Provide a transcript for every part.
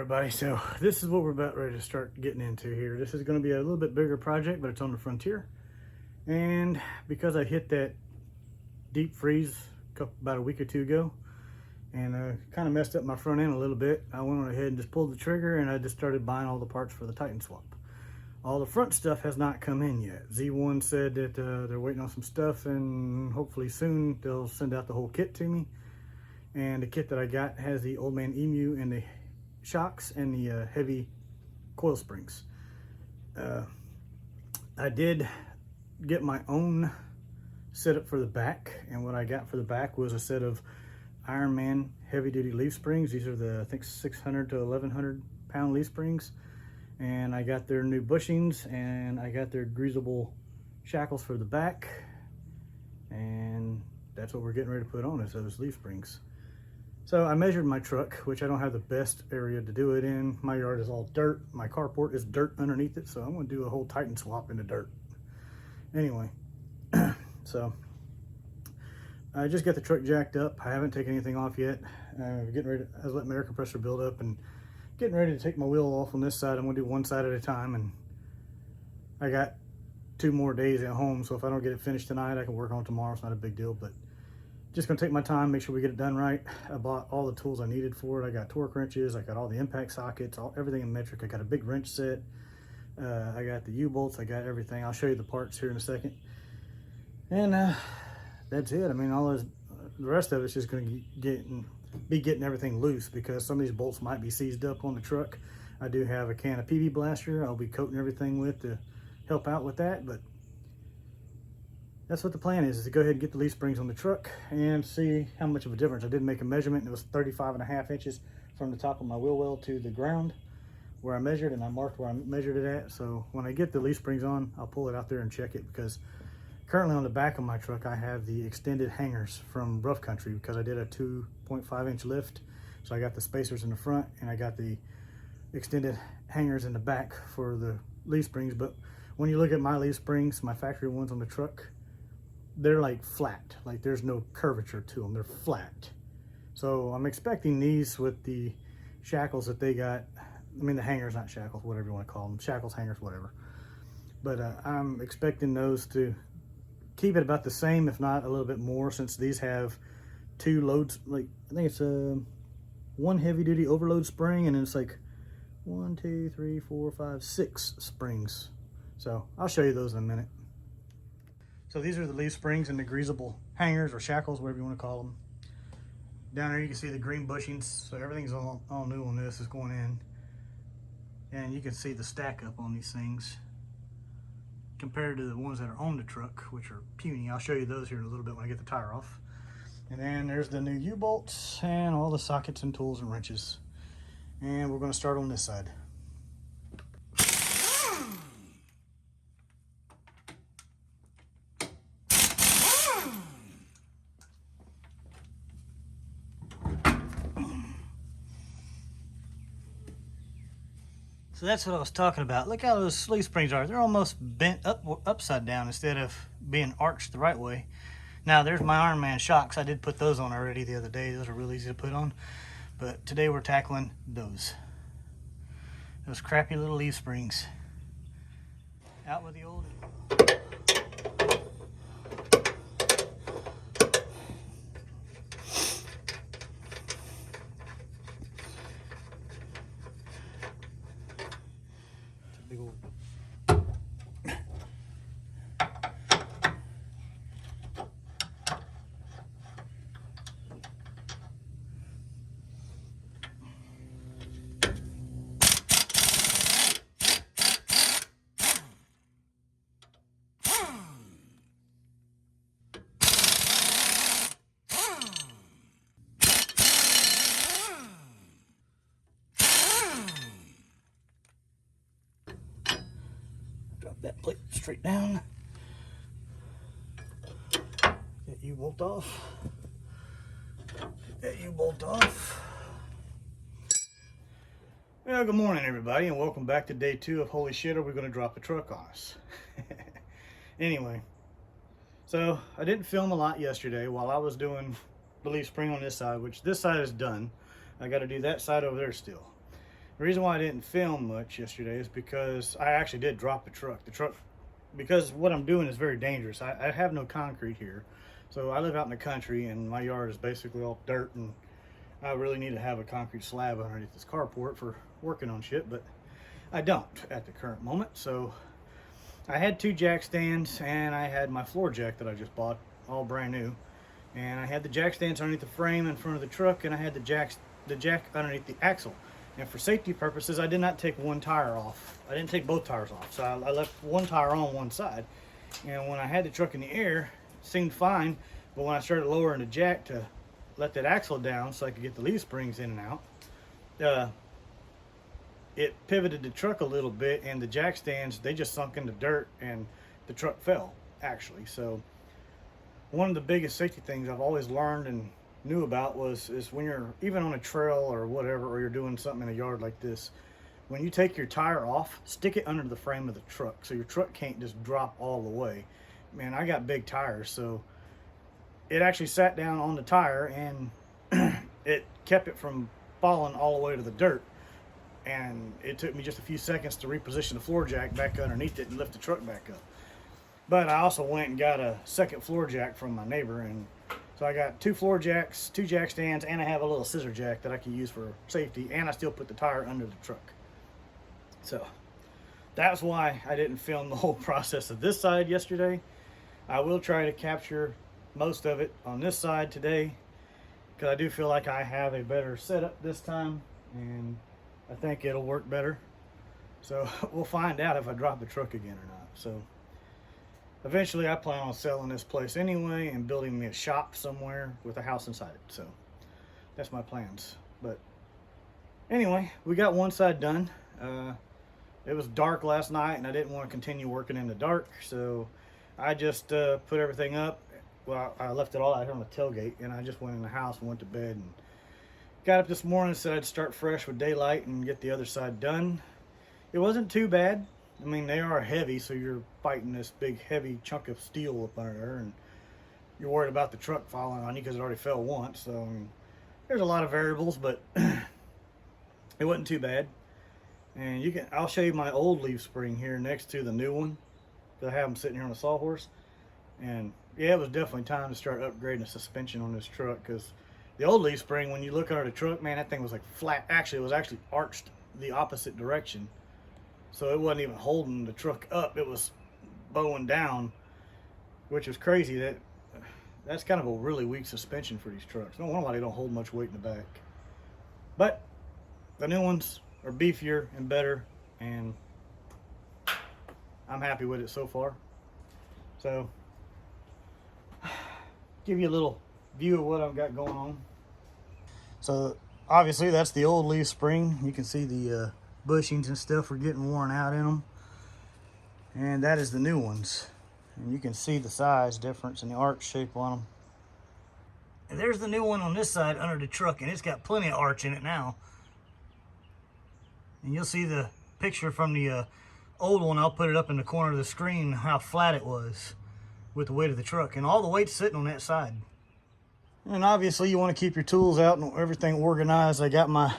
everybody, so this is what we're about ready to start getting into here. This is going to be a little bit bigger project, but it's on the Frontier. And because I hit that deep freeze about a week or two ago and kind of messed up my front end a little bit, I went on ahead and just pulled the trigger and I just started buying all the parts for the Titan swap. All the front stuff has not come in yet. Z1 said that they're waiting on some stuff and hopefully soon they'll send out the whole kit to me. And the kit that I got has the Old Man Emu and the shocks and the heavy coil springs. I did get my own setup for the back, and what I got for the back was a set of Ironman heavy duty leaf springs. These are the, I think, 600 to 1100 pound leaf springs, and I got their new bushings and I got their greasable shackles for the back, and that's what we're getting ready to put on, is those leaf springs. So I measured my truck, which I don't have the best area to do it in. My yard is all dirt. My carport is dirt underneath it, so I'm going to do a whole Titan swap in the dirt. Anyway, so I just got the truck jacked up. I haven't taken anything off yet. Getting ready. I was letting my air compressor build up and getting ready to take my wheel off on this side. I'm going to do one side at a time, and I got 2 more days at home, so if I don't get it finished tonight, I can work on it tomorrow. It's not a big deal, but just gonna take my time, make sure we get it done right. I bought all the tools I needed for it. I got torque wrenches, I got all the impact sockets, everything in metric. I got a big wrench set. I got the U-bolts, I got everything. I'll show you the parts here in a second. And that's it. I mean, the rest of it's just gonna be getting everything loose, because some of these bolts might be seized up on the truck. I do have a can of PB Blaster I'll be coating everything with to help out with that, but that's what the plan is to go ahead and get the leaf springs on the truck and see how much of a difference. I did make a measurement, and it was 35.5 inches from the top of my wheel well to the ground where I measured, and I marked where I measured it at. So when I get the leaf springs on, I'll pull it out there and check it, because currently on the back of my truck I have the extended hangers from Rough Country, because I did a 2.5 inch lift. So I got the spacers in the front and I got the extended hangers in the back for the leaf springs. But when you look at my leaf springs, my factory ones on the truck, they're like flat, like there's no curvature to them, they're flat. So I'm expecting these with the shackles that they got, I mean the hangers, not shackles, whatever you want to call them, shackles, hangers, whatever. But I'm expecting those to keep it about the same, if not a little bit more, since these have 2 loads. Like I think it's one heavy duty overload spring, and then it's like 1, 2, 3, 4, 5, 6 springs. So I'll show you those in a minute. So these are the leaf springs and the greasable hangers or shackles, whatever you want to call them. Down there you can see the green bushings. So everything's all new on this is going in. And you can see the stack up on these things compared to the ones that are on the truck, which are puny. I'll show you those here in a little bit when I get the tire off. And then there's the new U-bolts and all the sockets and tools and wrenches. And we're going to start on this side. So that's what I was talking about. Look how those leaf springs are. They're almost bent upside down instead of being arched the right way. Now there's my Ironman shocks. I did put those on already the other day. Those are really easy to put on. But today we're tackling those crappy little leaf springs. Out with the old. Big old. Drop that plate straight down. Get U-bolt off. Get that U-bolt off. Well, good morning everybody, and welcome back to day 2 of Holy Shit, Are We Gonna Drop a Truck on Us? Anyway, so I didn't film a lot yesterday while I was doing the leaf spring on this side, which this side is done. I got to do that side over there still. The reason why I didn't film much yesterday is because I actually did drop the truck. Because what I'm doing is very dangerous. I have no concrete here. So I live out in the country and my yard is basically all dirt, and I really need to have a concrete slab underneath this carport for working on shit, but I don't at the current moment. So I had 2 jack stands and I had my floor jack that I just bought, all brand new. And I had the jack stands underneath the frame in front of the truck, and I had the jack underneath the axle. And for safety purposes, I did not take one tire off. I didn't take both tires off. So I left one tire on one side. And when I had the truck in the air, it seemed fine. But when I started lowering the jack to let that axle down so I could get the leaf springs in and out, it pivoted the truck a little bit, and the jack stands, they just sunk into dirt and the truck fell, actually. So one of the biggest safety things I've always learned and knew about is when you're even on a trail or whatever, or you're doing something in a yard like this, when you take your tire off, stick it under the frame of the truck so your truck can't just drop all the way. Man, I got big tires, so it actually sat down on the tire and it kept it from falling all the way to the dirt. And it took me just a few seconds to reposition the floor jack back underneath it and lift the truck back up. But I also went and got a second floor jack from my neighbor, and so I got 2 floor jacks, 2 jack stands, and I have a little scissor jack that I can use for safety, and I still put the tire under the truck. So that's why I didn't film the whole process of this side yesterday. I will try to capture most of it on this side today, because I do feel like I have a better setup this time, and I think it'll work better. So we'll find out if I drop the truck again or not. So eventually I plan on selling this place anyway and building me a shop somewhere with a house inside it. So that's my plans. But anyway, we got one side done. It was dark last night and I didn't want to continue working in the dark, so I just put everything up. Well, I left it all out here on the tailgate, and I just went in the house and went to bed, and got up this morning and said I'd start fresh with daylight and get the other side done. It wasn't too bad. I mean, they are heavy, so you're fighting this big heavy chunk of steel up under there, and you're worried about the truck falling on you because it already fell once. So I mean, there's a lot of variables, but it wasn't too bad. And I'll show you my old leaf spring here next to the new one, because I have them sitting here on a sawhorse. And yeah, it was definitely time to start upgrading the suspension on this truck, because the old leaf spring, when you look under the truck, man, that thing was like flat. Actually, it was actually arched the opposite direction. So it wasn't even holding the truck up. It was bowing down, which is crazy. That's kind of a really weak suspension for these trucks. No wonder why they don't hold much weight in the back. But the new ones are beefier and better, and I'm happy with it so far. So give you a little view of what I've got going on. So obviously that's the old leaf spring. You can see the bushings and stuff are getting worn out in them, and that is the new ones, and you can see the size difference and the arch shape on them. And there's the new one on this side under the truck, and it's got plenty of arch in it now. And you'll see the picture from the old one. I'll put it up in the corner of the screen, how flat it was with the weight of the truck, and all the weight's sitting on that side. And obviously you want to keep your tools out and everything organized. I got my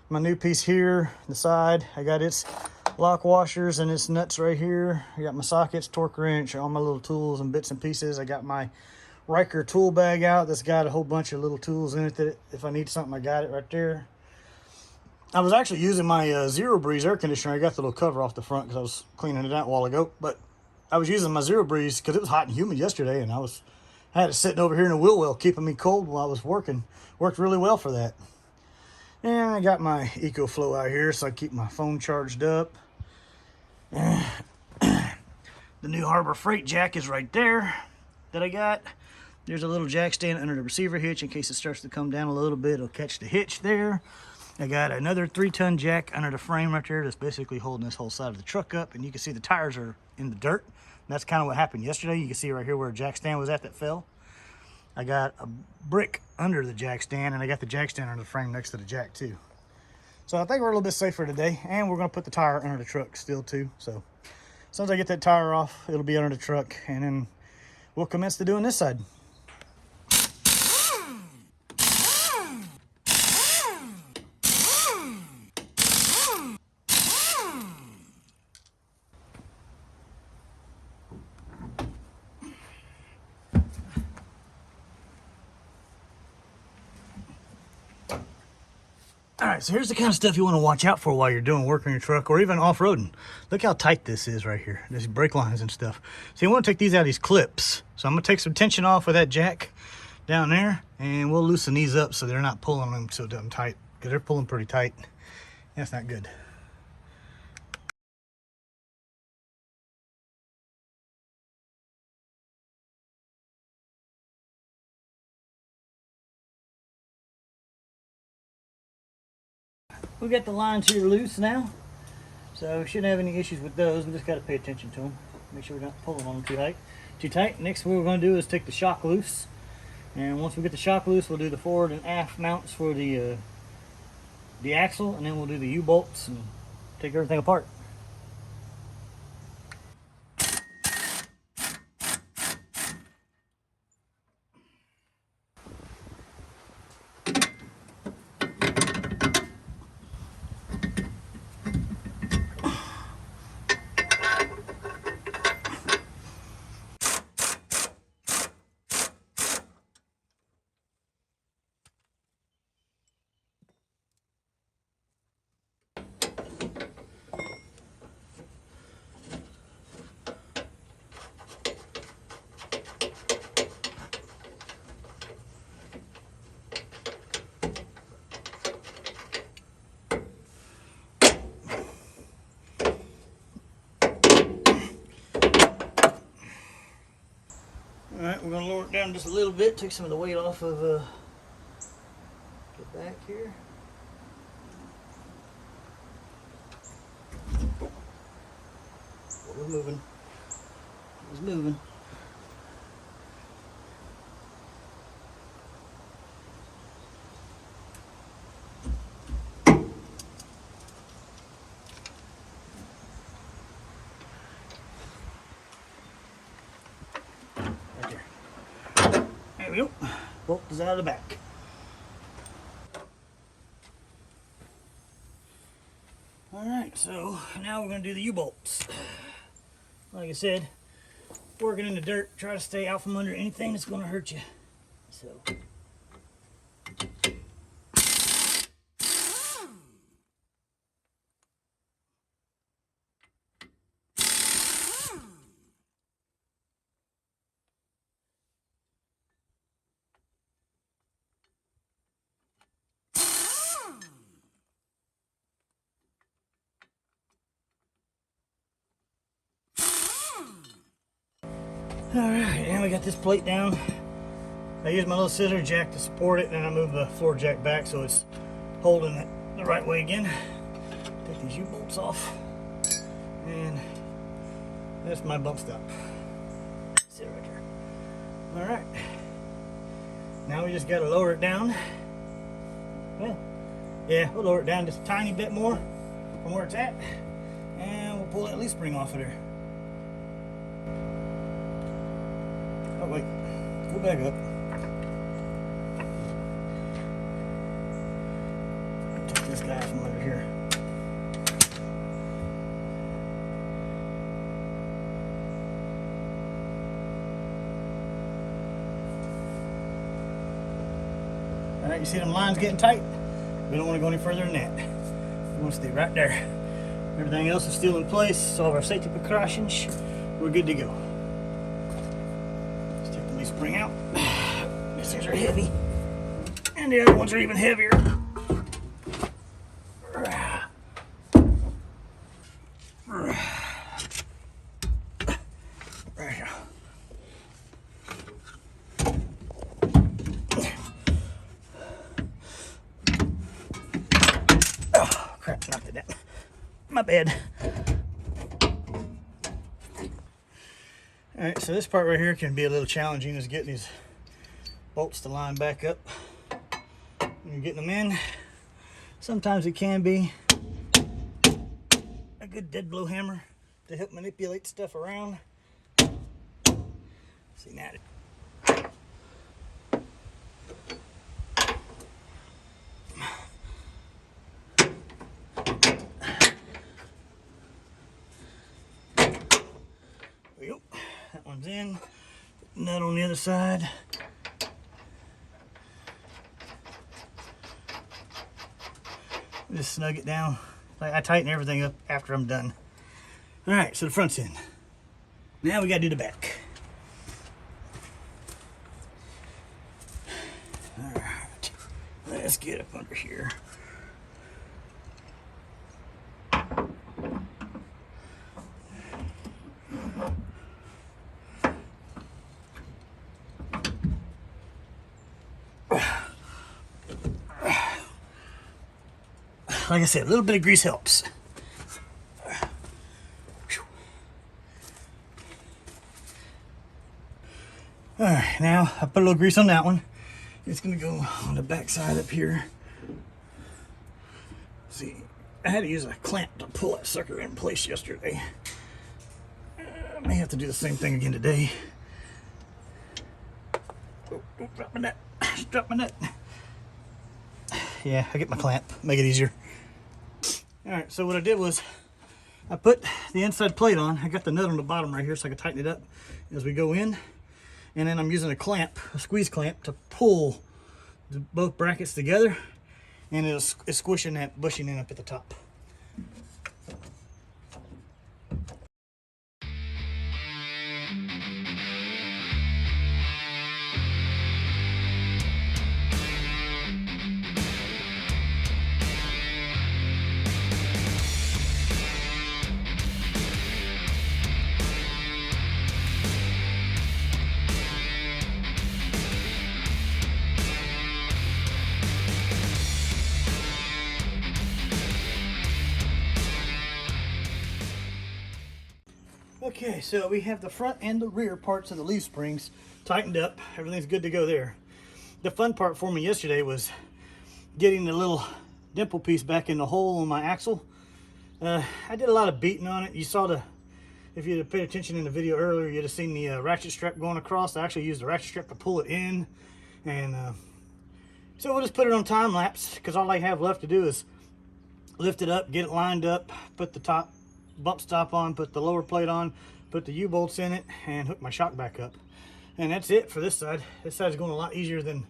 new piece here, the side. I got its lock washers and its nuts right here. I got my sockets, torque wrench, all my little tools and bits and pieces. I got my Riker tool bag out that's got a whole bunch of little tools in it that if I need something, I got it right there. I was actually using my Zero Breeze air conditioner. I got the little cover off the front because I was cleaning it out a while ago, but I was using my Zero Breeze because it was hot and humid yesterday, and I had it sitting over here in a wheel well keeping me cold while I was working. Worked really well for that. And I got my EcoFlow out here so I keep my phone charged up. The new Harbor Freight jack is right there that I got. There's a little jack stand under the receiver hitch in case it starts to come down a little bit. It'll catch the hitch there. I got another 3-ton jack under the frame right there that's basically holding this whole side of the truck up, and you can see the tires are in the dirt. And that's kind of what happened yesterday. You can see right here where a jack stand was at that fell. I got a brick under the jack stand, and I got the jack stand under the frame next to the jack too. So I think we're a little bit safer today, and we're going to put the tire under the truck still too. So as soon as I get that tire off, it'll be under the truck, and then we'll commence to doing this side. All right, so here's the kind of stuff you want to watch out for while you're doing work on your truck or even off-roading. Look how tight this is right here, these brake lines and stuff. So you want to take these out of these clips. So I'm going to take some tension off with that jack down there, and we'll loosen these up so they're not pulling them so damn tight, because they're pulling pretty tight. That's not good. We got the lines here loose now, so we shouldn't have any issues with those. We just got to pay attention to them, make sure we're not pulling on them too tight. Next, what we're going to do is take the shock loose, and once we get the shock loose, we'll do the forward and aft mounts for the axle, and then we'll do the U-bolts and take everything apart. Alright, we're going to lower it down just a little bit, take some of the weight off of the back here. It was moving. It was moving. There we go. Bolt is out of the back. Alright, so now we're going to do the U-bolts. Like I said, working in the dirt, try to stay out from under anything that's going to hurt you. So. Alright, and we got this plate down. I use my little scissor jack to support it, and then I move the floor jack back so it's holding it the right way again. Take these U-bolts off, and that's my bump stop. Sit right there. Alright, now we just got to lower it down. Well, yeah, we'll lower it down just a tiny bit more from where it's at, and we'll pull that leaf spring off of there. Oh wait, go back up. Take this guy from under here. Alright, you see them lines getting tight? We don't want to go any further than that. We want to stay right there. Everything else is still in place, all of our safety precautions, we're good to go. Spring out. These things are heavy, and the other ones are even heavier. Right here. Oh crap! Knocked it down. My bad. Alright, so this part right here can be a little challenging, is getting these bolts to line back up when you're getting them in. Sometimes it can be a good dead blow hammer to help manipulate stuff around. See now. There we go. That one's in. Nut on the other side. Just snug it down. I tighten everything up after I'm done. All right, so the front's in. Now we gotta do the back. All right, let's get up under here. Like I said, a little bit of grease helps. All right, now I put a little grease on that one. It's gonna go on the back side up here. See, I had to use a clamp to pull that sucker in place yesterday. I may have to do the same thing again today. Oh, drop my net. Drop my net. Yeah, I get my clamp, make it easier. All right, so what I did was I put the inside plate on. I got the nut on the bottom right here so I can tighten it up as we go in. And then I'm using a clamp, a squeeze clamp, to pull both brackets together. And it's squishing that bushing in up at the top. Okay, so we have the front and the rear parts of the leaf springs tightened up. Everything's good to go there. The fun part for me yesterday was getting the little dimple piece back in the hole on my axle. I did a lot of beating on it. You saw if you'd have paid attention in the video earlier, you'd have seen the ratchet strap going across. I actually used the ratchet strap to pull it in. And so we'll just put it on time lapse, because all I have left to do is lift it up, get it lined up, put the top bump stop on, put the lower plate on, put the U-bolts in it, and hook my shock back up. And that's it for this side. This side's going a lot easier than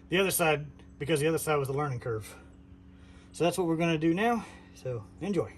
the other side, because the other side was the learning curve. So that's what we're going to do now. So enjoy.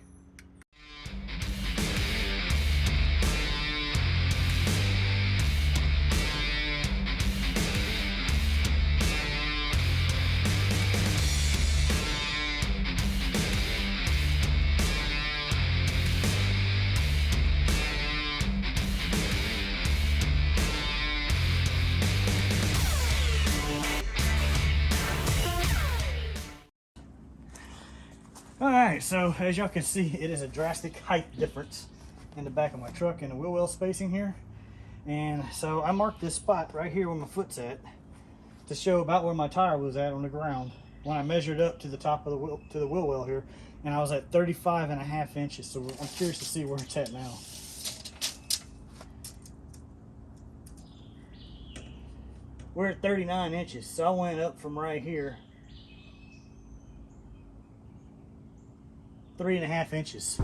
Alright, so as y'all can see, it is a drastic height difference in the back of my truck and the wheel well spacing here. And so I marked this spot right here where my foot's at to show about where my tire was at on the ground when I measured up to the top of the wheel, to the wheel well here, and I was at 35.5 inches. So I'm curious to see where it's at now. We're at 39 inches, so I went up from right here 3.5 inches.